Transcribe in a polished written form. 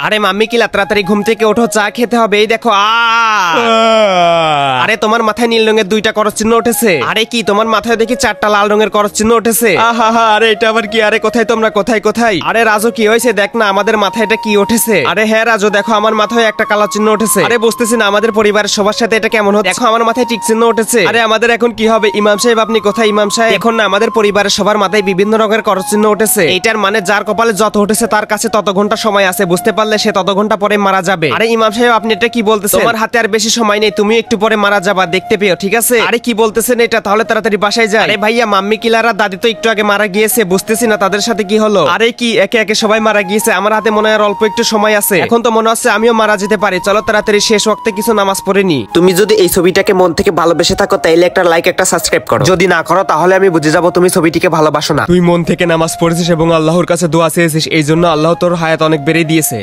আরে মাম্মি কিলা তাড়াতাড়ি ঘুম থেকে ওঠো, চা খেতে হবে। এই দেখো আরে তোমার মাথায় নীল রঙের 2টা করস চিহ্ন উঠেছে। আরে কি তোমার মাথায় দেখি 4টা লাল রঙের করস চিহ্ন উঠেছে। আহা আরে এটা আবার কি? আরে কোথায় তোমরা, কোথায় কোথায়? আরে রাজু কি হয়েছে? দেখ না আমাদের মাথায় এটা কি উঠেছে। আরে হ্যাঁ রাজু দেখো আমার মাথায় একটা কালো চিহ্ন উঠেছে। আরে বুঝতেছি না আমাদের পরিবারের সবার সাথে এটা কেমন হচ্ছে। দেখো আমার মাথায় টিক চিহ্ন উঠেছে। আরে আমাদের এখন কি হবে? ইমাম সাহেব আপনি কোথায়? ইমাম সাহেব এখন না আমাদের পরিবারের সবার মাথায় বিভিন্ন রঙের করস চিহ্ন উঠেছে। এইটার মানে যার কপালে যত উঠেছে তার কাছে তত ঘন্টা সময় আছে, বুঝতে পারলে সে তত ঘন্টা পরে মারা যাবে। আরে ইমাম সাহেব আপনি এটা কি বলতেছেন? তোমার হাতে আর বেশি সময় নেই, তুমি একটু পরে মারা যাবা, দেখতে পেও, ঠিক আছে? আরে কি বলতেছেন এটা? তাহলে তাড়াতাড়ি বাসায় যাই। আরে ভাইয়া মাম্মি কিলারা দাদি তো একটু আগে মারা গিয়েছে, বুঝতেছি না তাদের সাথে কি হলো। আরে কি একে একে সবাই মারা গিয়েছে? আমার হাতে মনে হয় অল্প একটু সময় আছে, এখন তো মনে হচ্ছে আমিও মারা যেতে পারি। চলো তাড়াতাড়ি শেষ ওয়াক্তে কিছু নামাজ পড়ে নি। তুমি যদি এই ছবিটাকে মন থেকে ভালোবেসে থাকো তাইলে একটা লাইক একটা সাবস্ক্রাইব করো, যদি না করো তাহলে আমি বুঝে যাবো তুমি ছবিটিকে ভালোবাসো না। তুই মন থেকে নামাজ পড়েছিস এবং আল্লাহর কাছে দোয়া চেয়েছিস, এই জন্য আল্লাহ তোর হায়াত অনেক বেড়ে দিয়েছে।